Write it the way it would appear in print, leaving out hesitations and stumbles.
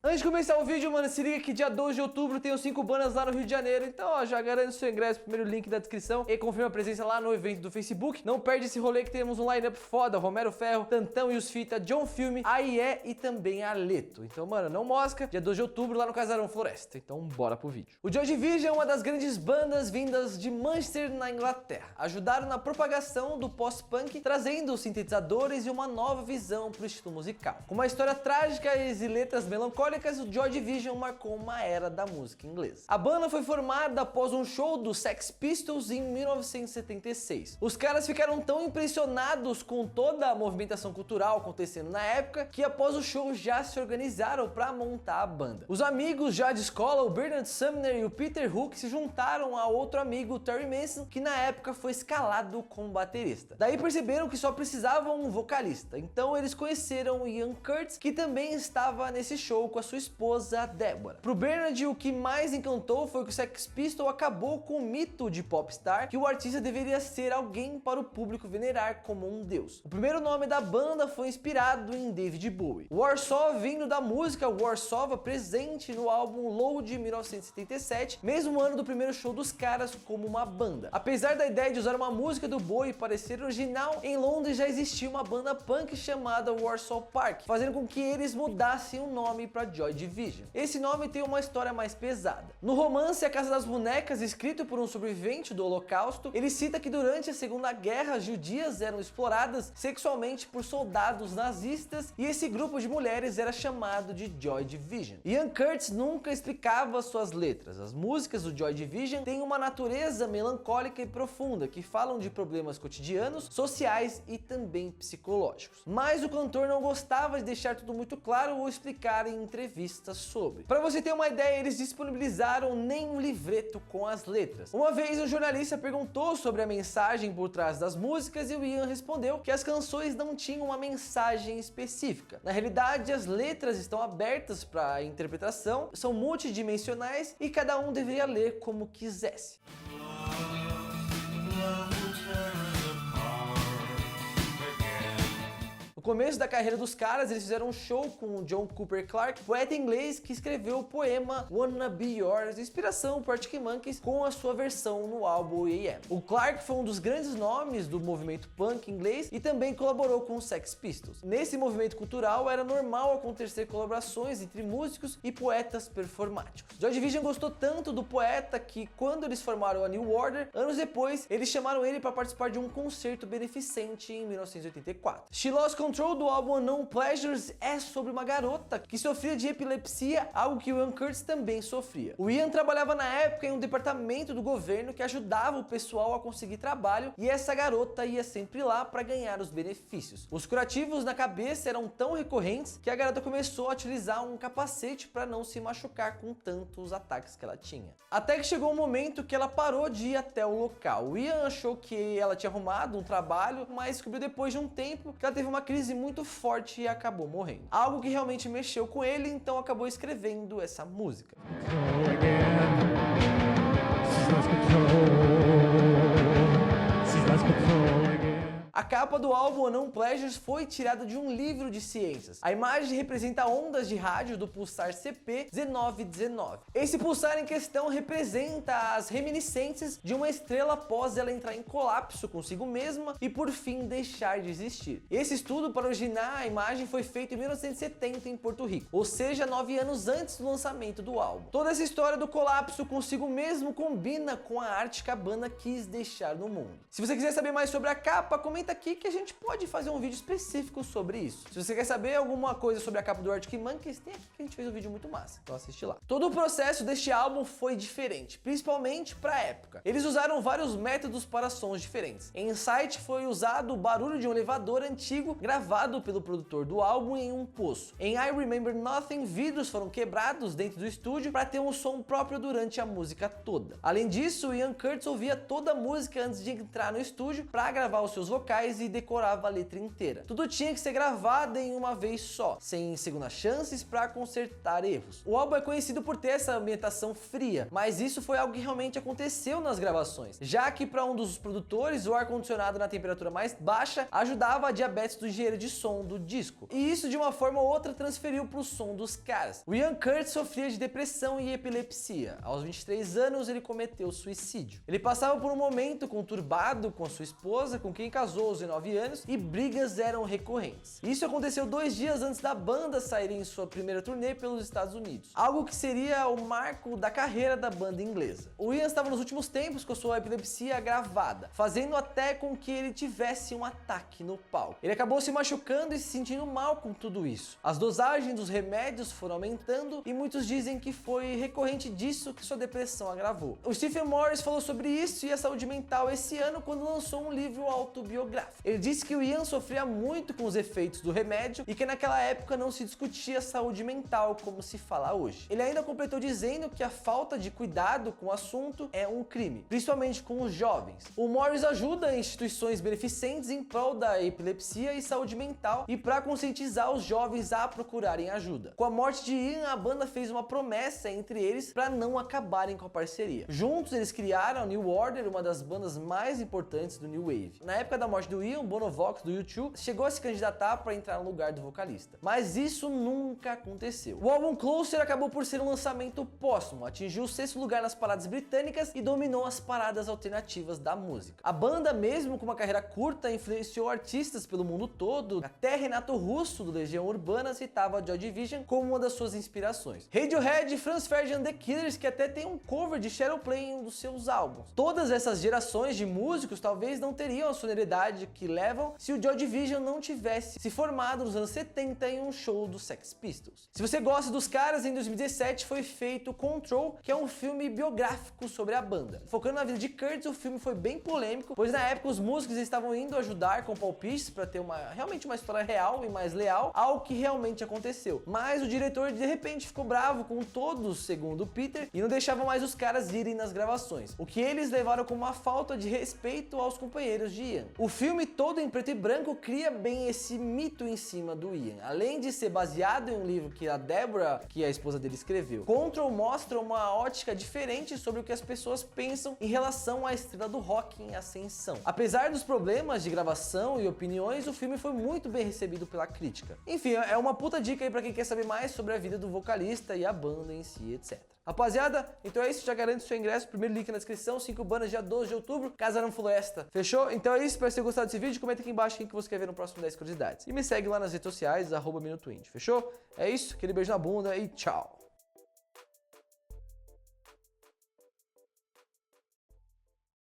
Antes de começar o vídeo, mano, se liga que dia 12 de outubro tem os 5 bandas lá no Rio de Janeiro. Então, ó, já garante seu ingresso, primeiro link da descrição e confirma a presença lá no evento do Facebook. Não perde esse rolê que temos um line-up foda, Romero Ferro, Tantão e os Fita, John Filme, AIE e também Aleto. Então, mano, não mosca, dia 12 de outubro lá no Casarão Floresta. Então, bora pro vídeo. O Joy Division é uma das grandes bandas vindas de Manchester, na Inglaterra. Ajudaram na propagação do post-punk, trazendo os sintetizadores e uma nova visão pro estilo musical. Com uma história trágica e letras melancólicas, o Joy Division marcou uma era da música inglesa. A banda foi formada após um show dos Sex Pistols em 1976. Os caras ficaram tão impressionados com toda a movimentação cultural acontecendo na época que após o show já se organizaram para montar a banda. Os amigos já de escola, o Bernard Sumner e o Peter Hook, se juntaram a outro amigo, o Terry Manson, que na época foi escalado como baterista. Daí perceberam que só precisavam um vocalista, então eles conheceram o Ian Curtis, que também estava nesse show com a sua esposa Deborah. Pro Bernard, o que mais encantou foi que o Sex Pistols acabou com o mito de popstar, que o artista deveria ser alguém para o público venerar como um deus. O primeiro nome da banda foi inspirado em David Bowie. Warsaw vindo da música Warsaw, presente no álbum Low de 1977, mesmo ano do primeiro show dos caras como uma banda. Apesar da ideia de usar uma música do Bowie parecer original, em Londres já existia uma banda punk chamada Warsaw Park, fazendo com que eles mudassem o nome para Joy Division. Esse nome tem uma história mais pesada. No romance A Casa das Bonecas, escrito por um sobrevivente do Holocausto, ele cita que durante a Segunda Guerra, judias eram exploradas sexualmente por soldados nazistas e esse grupo de mulheres era chamado de Joy Division. Ian Curtis nunca explicava suas letras. As músicas do Joy Division têm uma natureza melancólica e profunda, que falam de problemas cotidianos, sociais e também psicológicos. Mas o cantor não gostava de deixar tudo muito claro ou explicar em entrevistas sobre. Para você ter uma ideia, eles disponibilizaram nem um livreto com as letras. Uma vez um jornalista perguntou sobre a mensagem por trás das músicas e o Ian respondeu que as canções não tinham uma mensagem específica. Na realidade, as letras estão abertas para interpretação, são multidimensionais e cada um deveria ler como quisesse. No começo da carreira dos caras, eles fizeram um show com o John Cooper Clarke, poeta inglês que escreveu o poema Wanna Be Yours, inspiração por Arctic Monkeys, com a sua versão no álbum AM. O Clarke foi um dos grandes nomes do movimento punk inglês e também colaborou com os Sex Pistols. Nesse movimento cultural era normal acontecer colaborações entre músicos e poetas performáticos. Joy Division gostou tanto do poeta que quando eles formaram a New Order, anos depois, eles chamaram ele para participar de um concerto beneficente em 1984. She Lost Control do álbum Unknown Pleasures é sobre uma garota que sofria de epilepsia, algo que o Ian Curtis também sofria. O Ian trabalhava na época em um departamento do governo que ajudava o pessoal a conseguir trabalho e essa garota ia sempre lá para ganhar os benefícios. Os curativos na cabeça eram tão recorrentes que a garota começou a utilizar um capacete para não se machucar com tantos ataques que ela tinha. Até que chegou um momento que ela parou de ir até o local. O Ian achou que ela tinha arrumado um trabalho, mas descobriu depois de um tempo que ela teve uma crise muito forte e acabou morrendo. Algo que realmente mexeu com ele, então acabou escrevendo essa música. A capa do álbum Unknown Pleasures foi tirada de um livro de ciências. A imagem representa ondas de rádio do pulsar CP1919. Esse pulsar em questão representa as reminiscências de uma estrela após ela entrar em colapso consigo mesma e por fim deixar de existir. Esse estudo para originar a imagem foi feito em 1970 em Porto Rico, ou seja, 9 anos antes do lançamento do álbum. Toda essa história do colapso consigo mesmo combina com a arte que a banda quis deixar no mundo. Se você quiser saber mais sobre a capa, comenta aqui que a gente pode fazer um vídeo específico sobre isso. Se você quer saber alguma coisa sobre a capa do Arctic Monkeys, tem aqui que a gente fez um vídeo muito massa, então assiste lá. Todo o processo deste álbum foi diferente, principalmente para a época. Eles usaram vários métodos para sons diferentes. Em Insight foi usado o barulho de um elevador antigo gravado pelo produtor do álbum em um poço. Em I Remember Nothing, vidros foram quebrados dentro do estúdio para ter um som próprio durante a música toda. Além disso, Ian Curtis ouvia toda a música antes de entrar no estúdio para gravar os seus vocais vocais e decorava a letra inteira. Tudo tinha que ser gravado em uma vez só, sem segundas chances para consertar erros. O álbum é conhecido por ter essa ambientação fria, mas isso foi algo que realmente aconteceu nas gravações, já que para um dos produtores o ar-condicionado na temperatura mais baixa ajudava a diabetes do engenheiro de som do disco, e isso de uma forma ou outra transferiu para o som dos caras. O Ian Curtis sofria de depressão e epilepsia. Aos 23 anos ele cometeu suicídio. Ele passava por um momento conturbado com a sua esposa, com quem casou aos 19 anos, e brigas eram recorrentes. Isso aconteceu 2 dias antes da banda sair em sua primeira turnê pelos Estados Unidos, algo que seria o marco da carreira da banda inglesa. O Ian estava nos últimos tempos com sua epilepsia agravada, fazendo até com que ele tivesse um ataque no palco. Ele acabou se machucando e se sentindo mal com tudo isso. As dosagens dos remédios foram aumentando e muitos dizem que foi recorrente disso que sua depressão agravou. O Stephen Morris falou sobre isso e a saúde mental esse ano quando lançou um livro autobiográfico. Ele disse que o Ian sofria muito com os efeitos do remédio e que naquela época não se discutia saúde mental como se fala hoje. Ele ainda completou dizendo que a falta de cuidado com o assunto é um crime, principalmente com os jovens. O Morris ajuda instituições beneficentes em prol da epilepsia e saúde mental e para conscientizar os jovens a procurarem ajuda. Com a morte de Ian, a banda fez uma promessa entre eles para não acabarem com a parceria. Juntos eles criaram a New Order, uma das bandas mais importantes do New Wave. Na época da morte do Ian, o Bono Vox do U2 chegou a se candidatar para entrar no lugar do vocalista, mas isso nunca aconteceu. O álbum Closer acabou por ser um lançamento póstumo, atingiu o 6º lugar nas paradas britânicas e dominou as paradas alternativas da música. A banda, mesmo com uma carreira curta, influenciou artistas pelo mundo todo. Até Renato Russo do Legião Urbana citava Joy Division como uma das suas inspirações. Radiohead e Franz Ferdinand The Killers, que até tem um cover de Shadow Play em um dos seus álbuns. Todas essas gerações de músicos talvez não teriam a sonoridade que levam se o Joy Division não tivesse se formado nos anos 70 em um show dos Sex Pistols. Se você gosta dos caras, em 2017 foi feito Control, que é um filme biográfico sobre a banda. Focando na vida de Curtis, o filme foi bem polêmico, pois na época os músicos estavam indo ajudar com palpites para ter realmente uma história real e mais leal ao que realmente aconteceu. Mas o diretor de repente ficou bravo com todos, segundo Peter, e não deixava mais os caras irem nas gravações, o que eles levaram como uma falta de respeito aos companheiros de Ian. O filme todo em preto e branco cria bem esse mito em cima do Ian, além de ser baseado em um livro que a Deborah, que é a esposa dele, escreveu. Control mostra uma ótica diferente sobre o que as pessoas pensam em relação à estrela do rock em ascensão. Apesar dos problemas de gravação e opiniões, o filme foi muito bem recebido pela crítica. Enfim, é uma puta dica aí pra quem quer saber mais sobre a vida do vocalista e a banda em si, etc. Rapaziada, então é isso, já garante seu ingresso, primeiro link na descrição, 5 bandas dia 12 de outubro, Casarão Floresta, fechou? Então é isso, espero que você tenha gostado desse vídeo, comenta aqui embaixo quem que você quer ver no próximo 10 curiosidades. E me segue lá nas redes sociais, @MinutoIndie, fechou? É isso, aquele beijo na bunda e tchau!